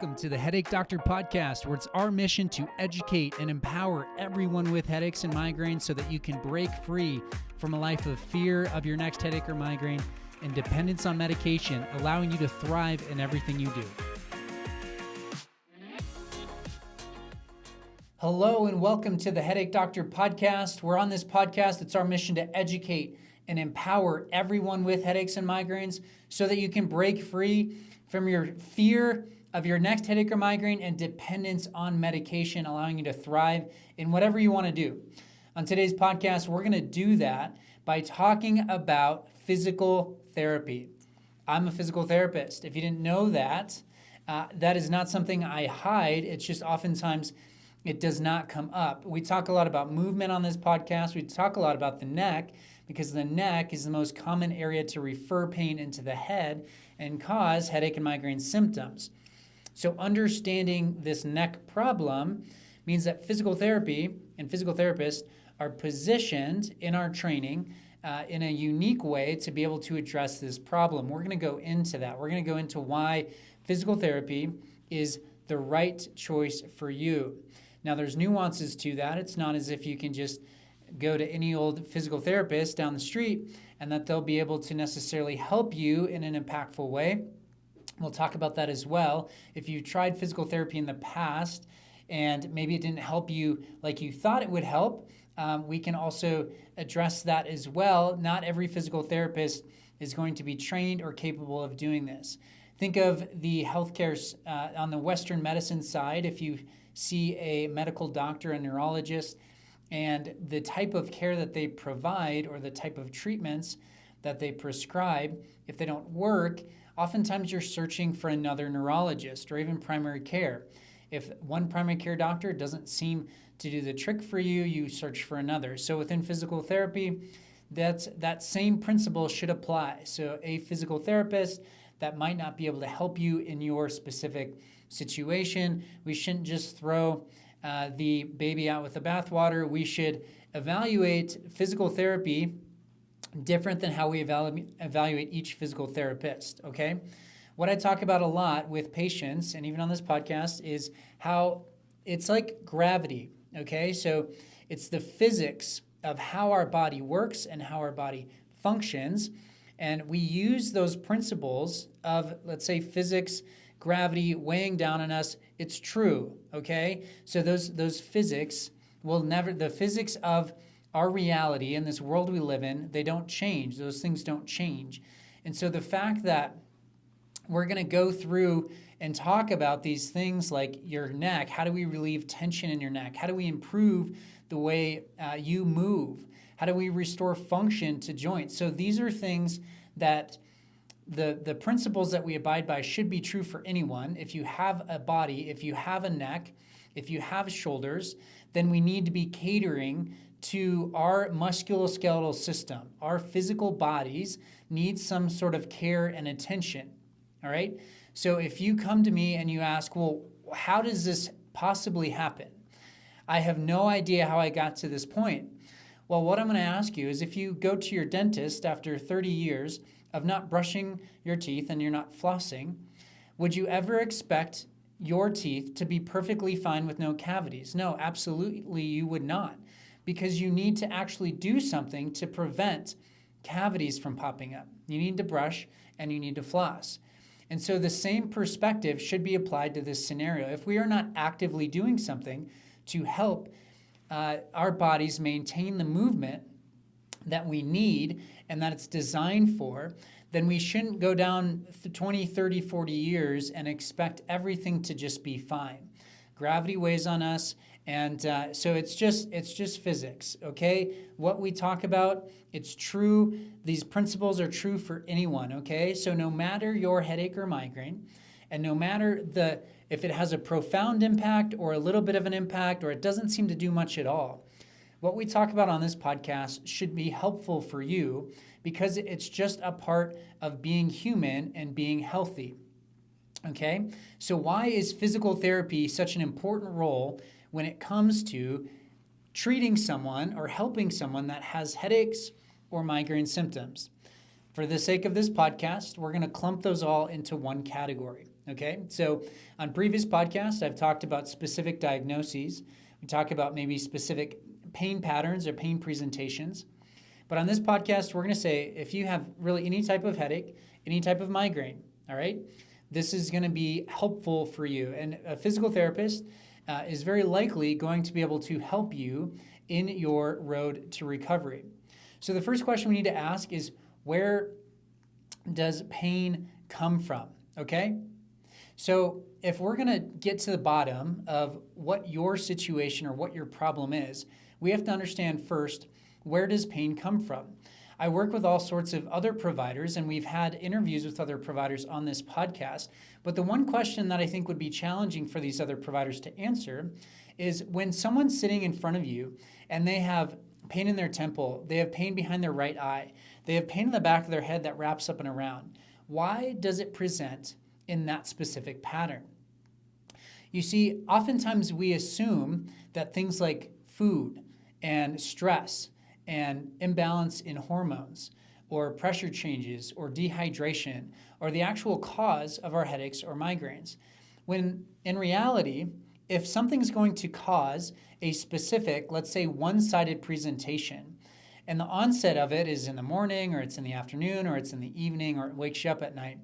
Welcome to the Headache Doctor Podcast, where it's our mission to educate and empower everyone with headaches and migraines so that you can break free from a life of fear of your next headache or migraine and dependence on medication, allowing you to thrive in everything you do. Hello and welcome to the Headache Doctor Podcast. We're on this podcast, it's our mission to educate and empower everyone with headaches and migraines so that you can break free from your fear of your next headache or migraine and dependence on medication, allowing you to thrive in whatever you want to do. On today's podcast, we're going to do that by talking about physical therapy. I'm a physical therapist. If you didn't know that, that is not something I hide. It's just oftentimes it does not come up. We talk a lot about movement on this podcast. We talk a lot about the neck because the neck is the most common area to refer pain into the head and cause headache and migraine symptoms. So understanding this neck problem means that physical therapy and physical therapists are positioned in our training in a unique way to be able to address this problem. We're going to go into that. We're going to go into why physical therapy is the right choice for you. Now, there's nuances to that. It's not as if you can just go to any old physical therapist down the street and that they'll be able to necessarily help you in an impactful way. We'll talk about that as well. If you've tried physical therapy in the past and maybe it didn't help you like you thought it would help, we can also address that as well. Not every physical therapist is going to be trained or capable of doing this. Think of the healthcare on the Western medicine side. If you see a medical doctor, a neurologist, and the type of care that they provide or the type of treatments that they prescribe, if they don't work, oftentimes you're searching for another neurologist or even primary care. If one primary care doctor doesn't seem to do the trick for you, you search for another. So within physical therapy, that same principle should apply. So a physical therapist that might not be able to help you in your specific situation, we shouldn't just throw the baby out with the bathwater. We should evaluate physical therapy different than how we evaluate each physical therapist, okay? What I talk about a lot with patients, and even on this podcast, is how it's like gravity, okay? So it's the physics of how our body works and how our body functions, and we use those principles of, let's say, physics, gravity weighing down on us. It's true, okay? So those physics will never, the physics of our reality in this world we live in, they don't change. Those things don't change. And so the fact that we're going to go through and talk about these things like your neck, how do we relieve tension in your neck? How do we improve the way you move? How do we restore function to joints? So these are things that the principles that we abide by should be true for anyone. If you have a body, if you have a neck, if you have shoulders, then we need to be catering to our musculoskeletal system. Our physical bodies need some sort of care and attention, all right? So if you come to me and you ask, well, how does this possibly happen? I have no idea how I got to this point. Well, what I'm going to ask you is if you go to your dentist after 30 years of not brushing your teeth and you're not flossing, would you ever expect your teeth to be perfectly fine with no cavities? No, absolutely you would not, because you need to actually do something to prevent cavities from popping up. You need to brush and you need to floss. And so the same perspective should be applied to this scenario. If we are not actively doing something to help our bodies maintain the movement that we need and that it's designed for, then we shouldn't go down 20, 30, 40 years and expect everything to just be fine. Gravity weighs on us, and so it's just physics, okay? What we talk about, it's true. These principles are true for anyone, okay? So no matter your headache or migraine, and no matter if it has a profound impact or a little bit of an impact or it doesn't seem to do much at all, what we talk about on this podcast should be helpful for you because it's just a part of being human and being healthy, okay? So why is physical therapy such an important role when it comes to treating someone or helping someone that has headaches or migraine symptoms? For the sake of this podcast, we're going to clump those all into one category. Okay, so on previous podcasts, I've talked about specific diagnoses. We talk about maybe specific pain patterns or pain presentations. But on this podcast, we're going to say if you have really any type of headache, any type of migraine, all right, this is going to be helpful for you. And a physical therapist is very likely going to be able to help you in your road to recovery. So the first question we need to ask is, where does pain come from? Okay? So if we're going to get to the bottom of what your situation or what your problem is, we have to understand first, where does pain come from? I work with all sorts of other providers, and we've had interviews with other providers on this podcast. But the one question that I think would be challenging for these other providers to answer is, when someone's sitting in front of you and they have pain in their temple, they have pain behind their right eye, they have pain in the back of their head that wraps up and around, why does it present in that specific pattern? You see, oftentimes we assume that things like food and stress and imbalance in hormones or pressure changes or dehydration are the actual cause of our headaches or migraines. When in reality, if something's going to cause a specific, let's say, one-sided presentation, and the onset of it is in the morning, or it's in the afternoon, or it's in the evening, or it wakes you up at night,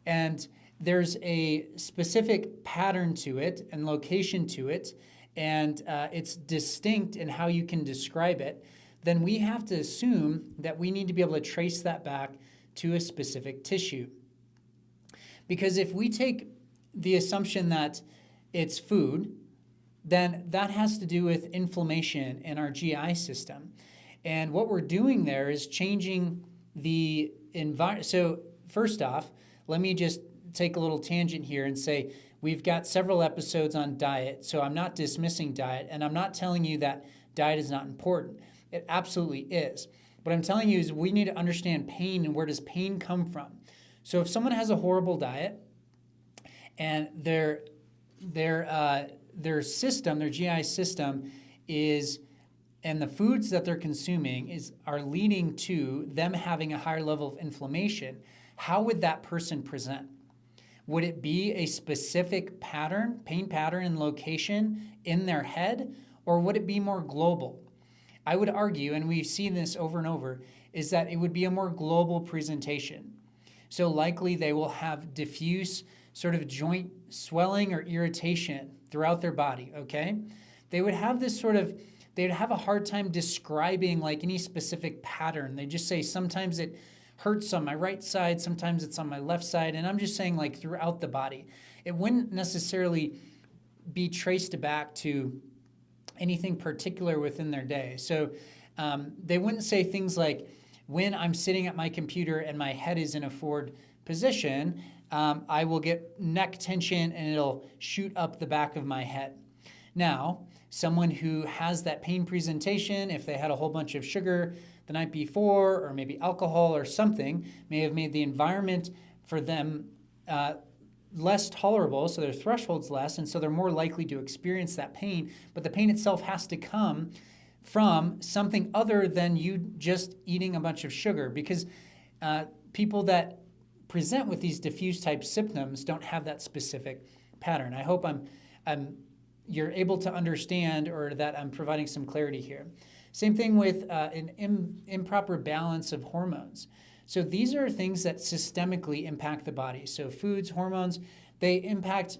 and there's a specific pattern to it and location to it, and it's distinct in how you can describe it, then we have to assume that we need to be able to trace that back to a specific tissue. Because if we take the assumption that it's food, then that has to do with inflammation in our GI system. And what we're doing there is changing the environment. So first off, let me just take a little tangent here and say, we've got several episodes on diet, so I'm not dismissing diet, and I'm not telling you that diet is not important. It absolutely is. What I'm telling you is we need to understand pain and where does pain come from. So if someone has a horrible diet and their system, their GI system is, and the foods that they're consuming are leading to them having a higher level of inflammation, how would that person present? Would it be a specific pattern, pain pattern and location in their head, or would it be more global? I would argue, and we've seen this over and over, is that it would be a more global presentation. So likely they will have diffuse sort of joint swelling or irritation throughout their body, okay? They would have this sort of, they'd have a hard time describing like any specific pattern. They just say, sometimes it hurts on my right side, sometimes it's on my left side, and I'm just saying like throughout the body. It wouldn't necessarily be traced back to anything particular within their day. So they wouldn't say things like, when I'm sitting at my computer and my head is in a forward position, I will get neck tension and it'll shoot up the back of my head. Now, someone who has that pain presentation, if they had a whole bunch of sugar the night before, or maybe alcohol or something, may have made the environment for them less tolerable, so their threshold's less, and so they're more likely to experience that pain. But the pain itself has to come from something other than you just eating a bunch of sugar, because people that present with these diffuse type symptoms don't have that specific pattern. I hope you're able to understand, or that I'm providing some clarity here. Same thing with an improper balance of hormones. So these are things that systemically impact the body. So foods, hormones, they impact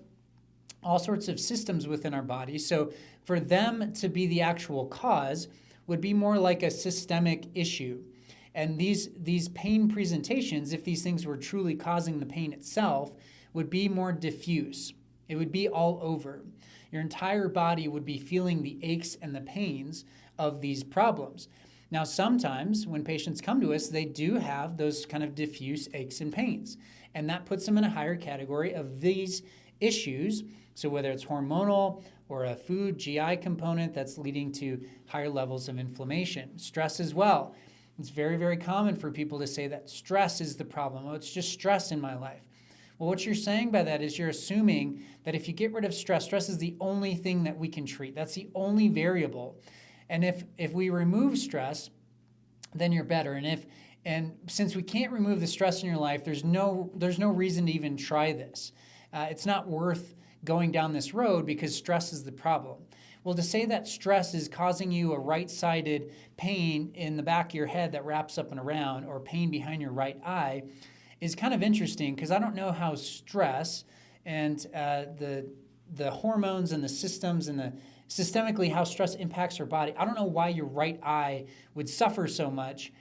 all sorts of systems within our body. So for them to be the actual cause would be more like a systemic issue. And these pain presentations, if these things were truly causing the pain itself, would be more diffuse. It would be all over. Your entire body would be feeling the aches and the pains of these problems. Now, sometimes when patients come to us, they do have those kind of diffuse aches and pains, and that puts them in a higher category of these issues. So whether it's hormonal or a food GI component that's leading to higher levels of inflammation. Stress as well. It's very, very common for people to say that stress is the problem. Oh, it's just stress in my life. Well, what you're saying by that is you're assuming that if you get rid of stress, stress is the only thing that we can treat. That's the only variable. And if we remove stress, then you're better. And since we can't remove the stress in your life, there's no reason to even try this. it's not worth going down this road because stress is the problem. Well, to say that stress is causing you a right-sided pain in the back of your head that wraps up and around, or pain behind your right eye, is kind of interesting, because I don't know how stress and the hormones and the systems and the systemically how stress impacts your body. I don't know why your right eye would suffer so much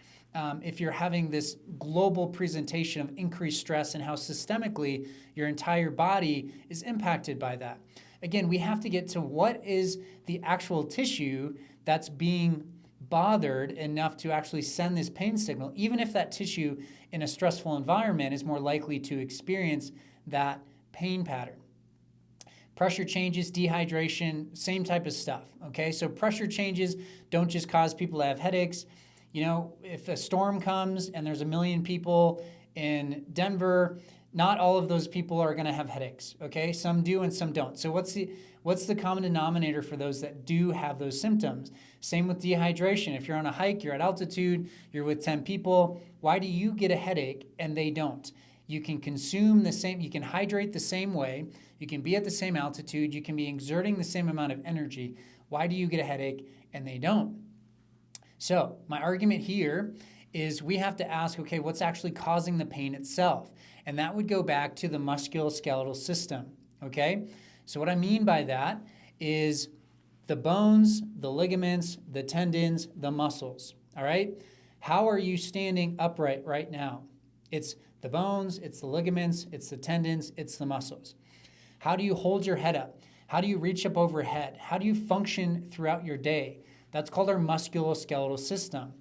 if you're having this global presentation of increased stress, and how systemically your entire body is impacted by that. Again, we have to get to what is the actual tissue that's being bothered enough to actually send this pain signal, even if that tissue in a stressful environment is more likely to experience that pain pattern. Pressure changes, dehydration, same type of stuff, okay? So pressure changes don't just cause people to have headaches. You know, if a storm comes and there's 1 million people in Denver, not all of those people are going to have headaches, okay? Some do and some don't. So what's the common denominator for those that do have those symptoms? Same with dehydration. If you're on a hike, you're at altitude, you're with 10 people, why do you get a headache and they don't? You can consume the same, you can hydrate the same way, you can be at the same altitude, you can be exerting the same amount of energy. Why do you get a headache and they don't? So my argument here is we have to ask, okay, what's actually causing the pain itself? And that would go back to the musculoskeletal system, okay? So what I mean by that is the bones, the ligaments, the tendons, the muscles, all right? How are you standing upright right now? It's the bones, it's the ligaments, it's the tendons, it's the muscles. How do you hold your head up? How do you reach up overhead? How do you function throughout your day? That's called our musculoskeletal system,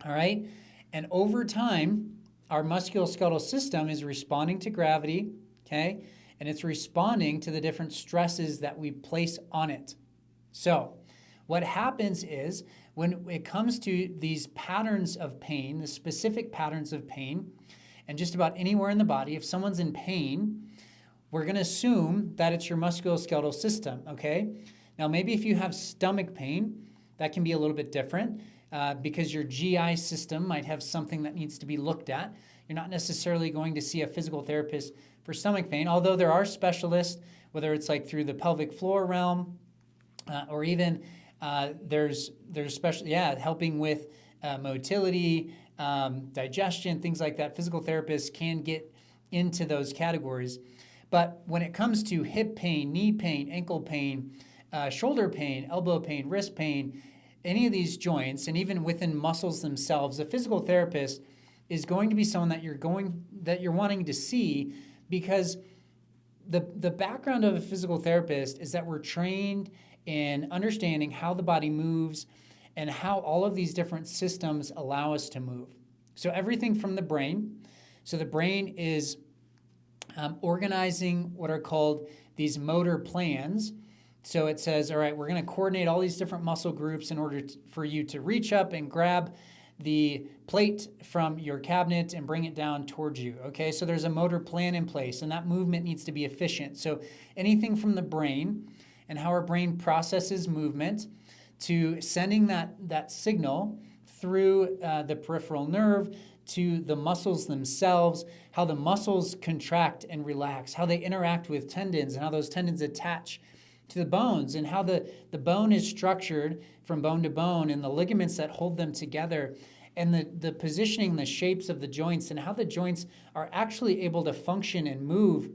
all right? And over time, our musculoskeletal system is responding to gravity, okay? And it's responding to the different stresses that we place on it. So what happens is when it comes to these patterns of pain, the specific patterns of pain, and just about anywhere in the body, if someone's in pain, we're going to assume that it's your musculoskeletal system, okay? Now, maybe if you have stomach pain, that can be a little bit different because your GI system might have something that needs to be looked at. You're not necessarily going to see a physical therapist for stomach pain, although there are specialists, whether it's like through the pelvic floor realm or even there's special, helping with motility, digestion, things like that. Physical therapists can get into those categories. But when it comes to hip pain, knee pain, ankle pain, shoulder pain, elbow pain, wrist pain, any of these joints, and even within muscles themselves, a physical therapist is going to be someone that you're wanting to see, because the background of a physical therapist is that we're trained in understanding how the body moves and how all of these different systems allow us to move. So everything from the brain. So the brain is organizing what are called these motor plans. So it says, all right, we're going to coordinate all these different muscle groups in order for you to reach up and grab the plate from your cabinet and bring it down towards you, okay? So there's a motor plan in place, and that movement needs to be efficient. So anything from the brain and how our brain processes movement to sending that signal through the peripheral nerve to the muscles themselves, how the muscles contract and relax, how they interact with tendons and how those tendons attach to the bones, and how the bone is structured from bone to bone, and the ligaments that hold them together, and the positioning, the shapes of the joints, and how the joints are actually able to function and move,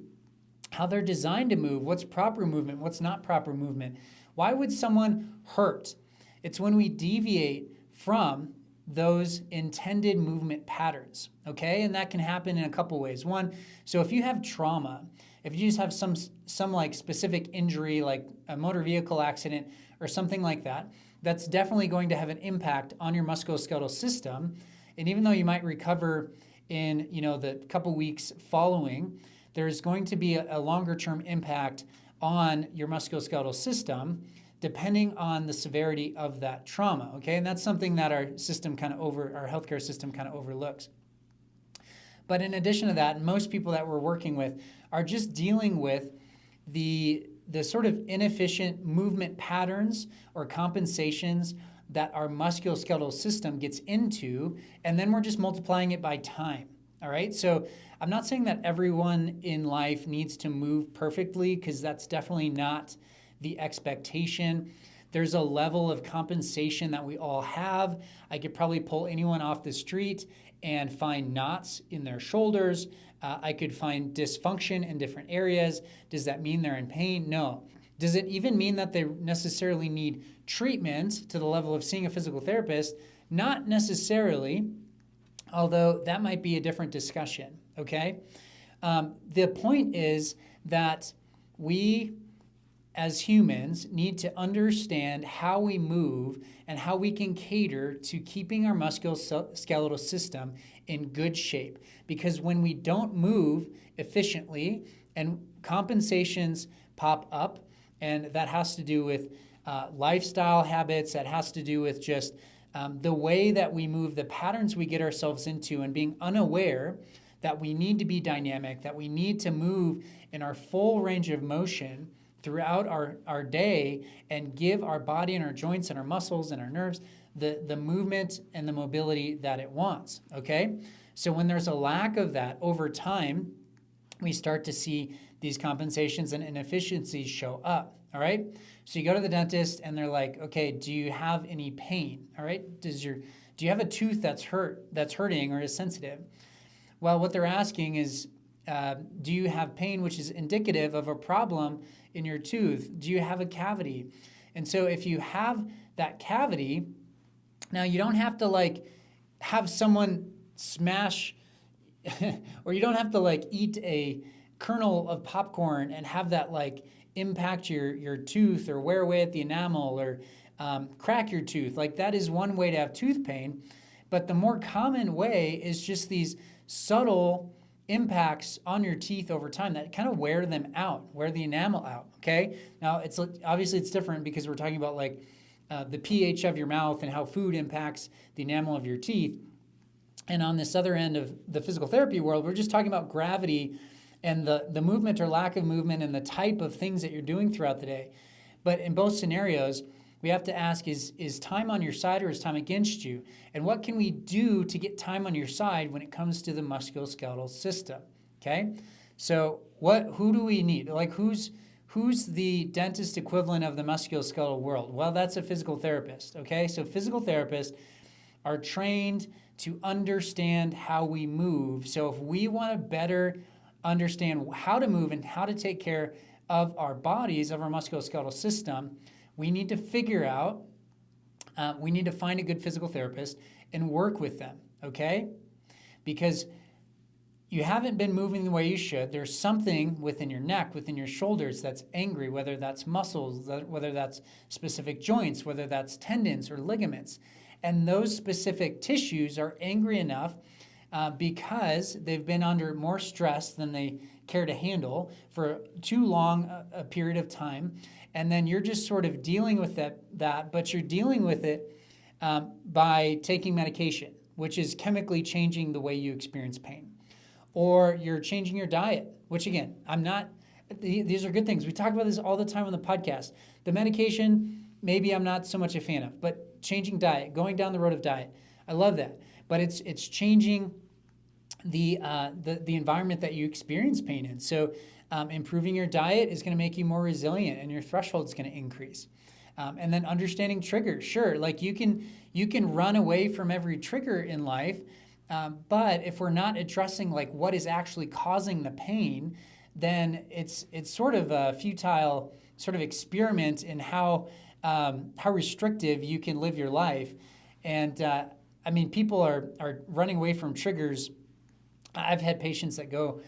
how they're designed to move, what's proper movement, what's not proper movement. Why would someone hurt? It's when we deviate from those intended movement patterns, okay? And that can happen in a couple ways. One, so if you have trauma, if you just have some like specific injury, like a motor vehicle accident or something like that, that's definitely going to have an impact on your musculoskeletal system. And even though you might recover in, the couple weeks following, there's going to be a longer term impact on your musculoskeletal system depending on the severity of that trauma, okay? And that's something that our healthcare system kind of overlooks. But in addition to that, most people that we're working with are just dealing with the sort of inefficient movement patterns or compensations that our musculoskeletal system gets into, and then we're just multiplying it by time, all right? So I'm not saying that everyone in life needs to move perfectly, because that's definitely not the expectation. There's a level of compensation that we all have. I could probably pull anyone off the street and find knots in their shoulders. I could find dysfunction in different areas. Does that mean they're in pain? No. Does it even mean that they necessarily need treatment to the level of seeing a physical therapist? Not necessarily, although that might be a different discussion, okay? The point is that we, as humans, need to understand how we move and how we can cater to keeping our musculoskeletal system in good shape. Because when we don't move efficiently and compensations pop up, and that has to do with lifestyle habits, that has to do with just the way that we move, the patterns we get ourselves into, and being unaware that we need to be dynamic, that we need to move in our full range of motion throughout our day and give our body and our joints and our muscles and our nerves the movement and the mobility that it wants, okay? So when there's a lack of that over time, we start to see these compensations and inefficiencies show up, all right? So you go to the dentist and they're like, okay, do you have any pain, all right? Do you have a tooth that's hurting or is sensitive? Well, what they're asking is, do you have pain which is indicative of a problem in your tooth? Do you have a cavity? And so if you have that cavity, now you don't have to like have someone smash or you don't have to like eat a kernel of popcorn and have that like impact your tooth or wear away at the enamel or crack your tooth. Like that is one way to have tooth pain. But the more common way is just these subtle impacts on your teeth over time that kind of wear them out, wear the enamel out, okay? Now, it's obviously it's different because we're talking about like the pH of your mouth and how food impacts the enamel of your teeth. And on this other end of the physical therapy world, we're just talking about gravity and the movement or lack of movement and the type of things that you're doing throughout the day. But in both scenarios, we have to ask, is time on your side or is time against you? And what can we do to get time on your side when it comes to the musculoskeletal system, okay? So who do we need? Like who's the dentist equivalent of the musculoskeletal world? Well, that's a physical therapist, okay? So physical therapists are trained to understand how we move. So if we want to better understand how to move and how to take care of our bodies, of our musculoskeletal system, we need to figure out, we need to find a good physical therapist and work with them, okay? Because you haven't been moving the way you should. There's something within your neck, within your shoulders that's angry, whether that's muscles, whether that's specific joints, whether that's tendons or ligaments. And those specific tissues are angry enough because they've been under more stress than they care to handle for too long a period of time. And then you're just sort of dealing with that, but you're dealing with it by taking medication, which is chemically changing the way you experience pain. Or you're changing your diet, which again, these are good things. We talk about this all the time on the podcast. The medication, maybe I'm not so much a fan of, but changing diet, going down the road of diet, I love that. But it's changing the environment that you experience pain in. So improving your diet is going to make you more resilient and your threshold is going to increase. And then understanding triggers. Sure, like you can run away from every trigger in life, but if we're not addressing like what is actually causing the pain, then it's sort of a futile sort of experiment in how restrictive you can live your life. And I mean, people are running away from triggers. I've had patients that go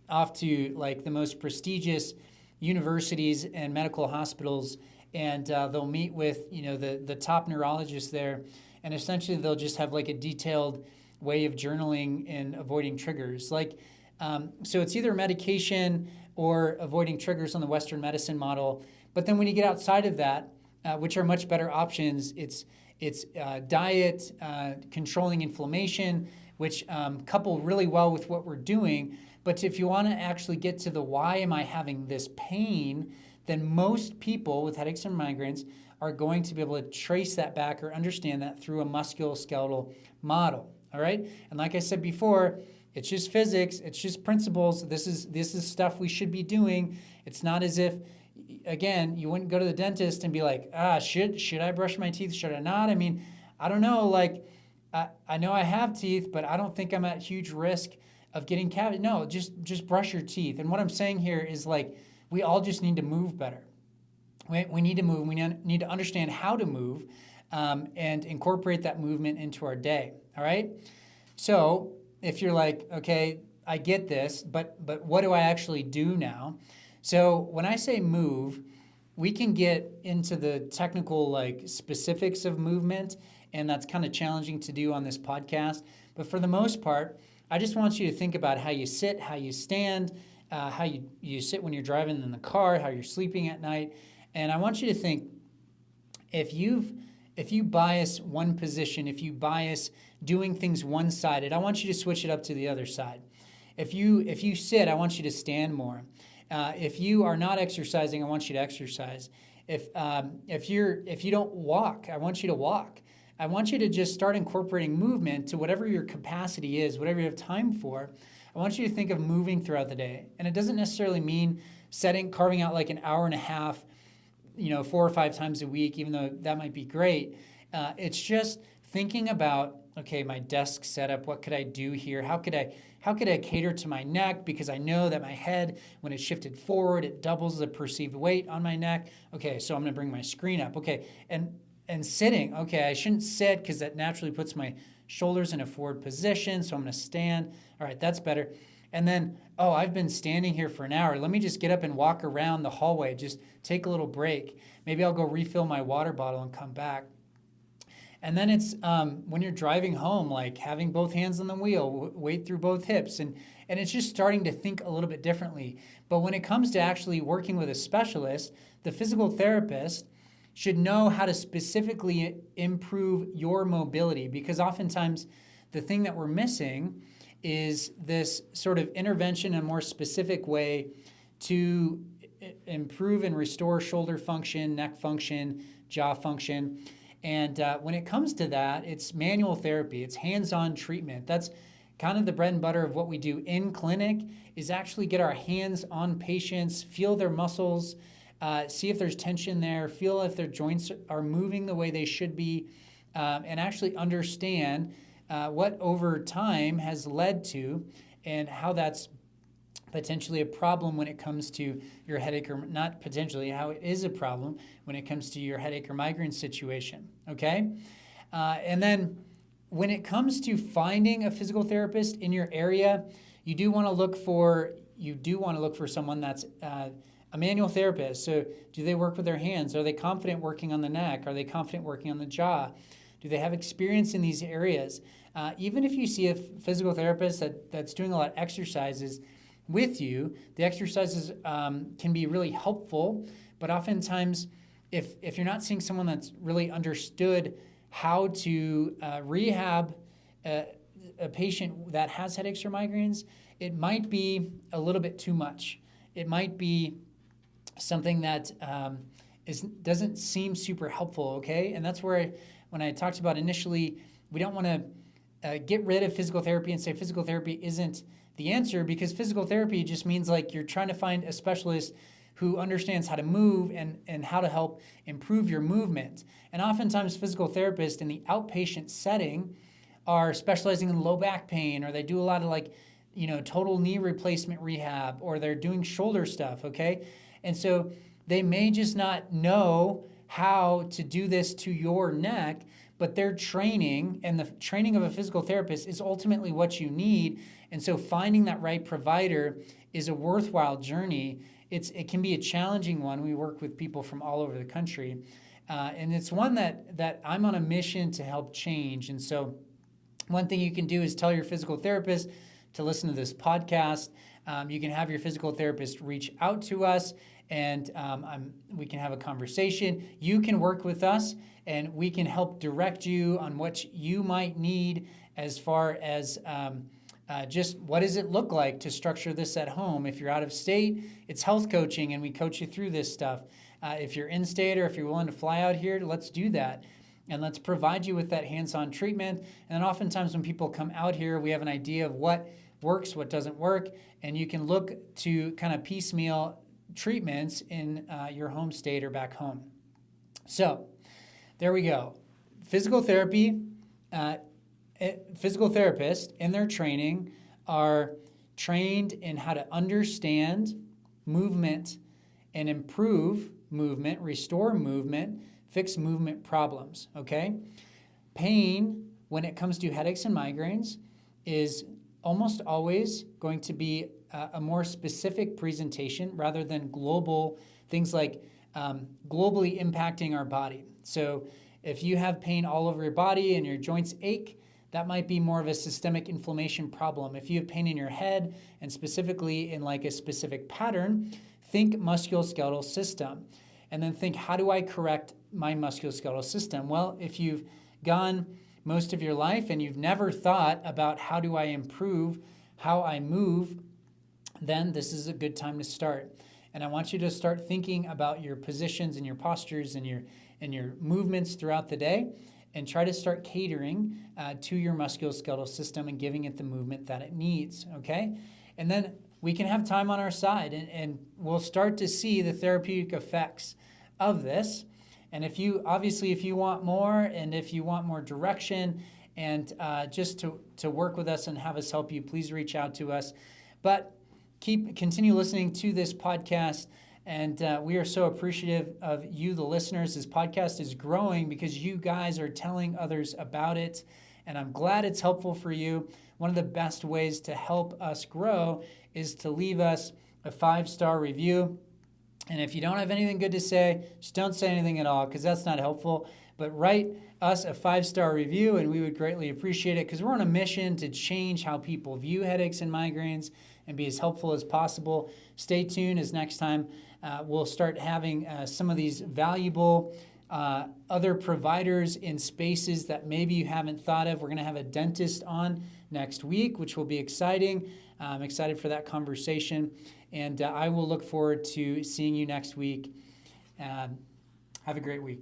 off to like the most prestigious universities and medical hospitals, and they'll meet with the top neurologists there, and essentially they'll just have like a detailed way of journaling and avoiding triggers. Like, so it's either medication or avoiding triggers on the Western medicine model. But then when you get outside of that, which are much better options, it's diet, controlling inflammation, which couple really well with what we're doing. But if you want to actually get to the why am I having this pain, then most people with headaches and migraines are going to be able to trace that back or understand that through a musculoskeletal model, all right? And like I said before, It's just physics. It's just principles. This is stuff we should be doing. It's not as if, again, you wouldn't go to the dentist and be like, should I brush my teeth? Should I not? I mean, I don't know. Like, I know I have teeth, but I don't think I'm at huge risk of getting cavity. No, just brush your teeth. And what I'm saying here is, like, we all just need to move better. We need to move. We need to understand how to move and incorporate that movement into our day. All right. So if you're like, okay, I get this, but what do I actually do now? So when I say move, we can get into the technical, like, specifics of movement, and that's kind of challenging to do on this podcast. But for the most part, I just want you to think about how you sit, how you stand, how you sit when you're driving in the car, how you're sleeping at night. And I want you to think, if you bias one position, if you bias doing things one-sided, I want you to switch it up to the other side. If you sit, I want you to stand more. If you are not exercising, I want you to exercise. If you don't walk, I want you to walk. I want you to just start incorporating movement to whatever your capacity is, whatever you have time for. I want you to think of moving throughout the day. And it doesn't necessarily mean carving out like an hour and a half, 4 or 5 times a week, even though that might be great. It's just thinking about, okay, my desk setup, what could I do here? How could I cater to my neck? Because I know that my head, when it's shifted forward, it doubles the perceived weight on my neck. Okay, so I'm gonna bring my screen up. Okay, and sitting, okay, I shouldn't sit because that naturally puts my shoulders in a forward position, so I'm gonna stand. All right, that's better. And then, I've been standing here for an hour. Let me just get up and walk around the hallway, just take a little break. Maybe I'll go refill my water bottle and come back. And then it's when you're driving home, like having both hands on the wheel, weight through both hips. And it's just starting to think a little bit differently. But when it comes to actually working with a specialist, the physical therapist should know how to specifically improve your mobility, because oftentimes the thing that we're missing is this sort of intervention in a more specific way to improve and restore shoulder function, neck function, jaw function. And when it comes to that, it's manual therapy. It's hands-on treatment. That's kind of the bread and butter of what we do in clinic, is actually get our hands on patients, feel their muscles, see if there's tension there, feel if their joints are moving the way they should be, and actually understand what over time has led to and how that's potentially a problem when it comes to your headache, or not potentially, how it is a problem when it comes to your headache or migraine situation, okay? And then when it comes to finding a physical therapist in your area, you do want to look for someone that's a manual therapist. So do they work with their hands? Are they confident working on the neck? Are they confident working on the jaw? Do they have experience in these areas? Even if you see a physical therapist that's doing a lot of exercises with you, the exercises can be really helpful, but oftentimes if you're not seeing someone that's really understood how to rehab a patient that has headaches or migraines, it might be a little bit too much. It might be something that doesn't seem super helpful, okay? And that's where when I talked about initially, we don't want to get rid of physical therapy and say physical therapy isn't the answer, because physical therapy just means like you're trying to find a specialist who understands how to move and how to help improve your movement. And oftentimes physical therapists in the outpatient setting are specializing in low back pain, or they do a lot of total knee replacement rehab, or they're doing shoulder stuff, okay? And so they may just not know how to do this to your neck, but their training and the training of a physical therapist is ultimately what you need. And so finding that right provider is a worthwhile journey. It can be a challenging one. We work with people from all over the country. And it's one that I'm on a mission to help change. And so one thing you can do is tell your physical therapist to listen to this podcast. You can have your physical therapist reach out to us, and we can have a conversation. You can work with us, and we can help direct you on what you might need as far as just what does it look like to structure this at home. If you're out of state, it's health coaching, and we coach you through this stuff. If you're in state, or if you're willing to fly out here, let's do that. And let's provide you with that hands-on treatment. And oftentimes when people come out here, we have an idea of what works, what doesn't work, and you can look to kind of piecemeal treatments in your home state or back home. So there we go. Physical therapists in their training are trained in how to understand movement and improve movement, restore movement, fix movement problems, okay? Pain, when it comes to headaches and migraines, is almost always going to be a more specific presentation rather than global things like globally impacting our body. So if you have pain all over your body and your joints ache, that might be more of a systemic inflammation problem. If you have pain in your head and specifically in like a specific pattern, think musculoskeletal system. And then think, how do I correct my musculoskeletal system? Well, if you've gone most of your life and you've never thought about how do I improve how I move, then this is a good time to start. And I want you to start thinking about your positions and your postures and your movements throughout the day, and try to start catering to your musculoskeletal system and giving it the movement that it needs, okay? And then we can have time on our side, and we'll start to see the therapeutic effects of this. And if you want more, and if you want more direction, and just to work with us and have us help you, please reach out to us. But continue listening to this podcast. And we are so appreciative of you, the listeners. This podcast is growing because you guys are telling others about it. And I'm glad it's helpful for you. One of the best ways to help us grow is to leave us a 5-star review. And if you don't have anything good to say, just don't say anything at all, because that's not helpful. But write us a 5-star review, and we would greatly appreciate it, because we're on a mission to change how people view headaches and migraines and be as helpful as possible. Stay tuned, as next time we'll start having some of these valuable other providers in spaces that maybe you haven't thought of. We're going to have a dentist on next week, which will be exciting. I'm excited for that conversation, and I will look forward to seeing you next week. Have a great week.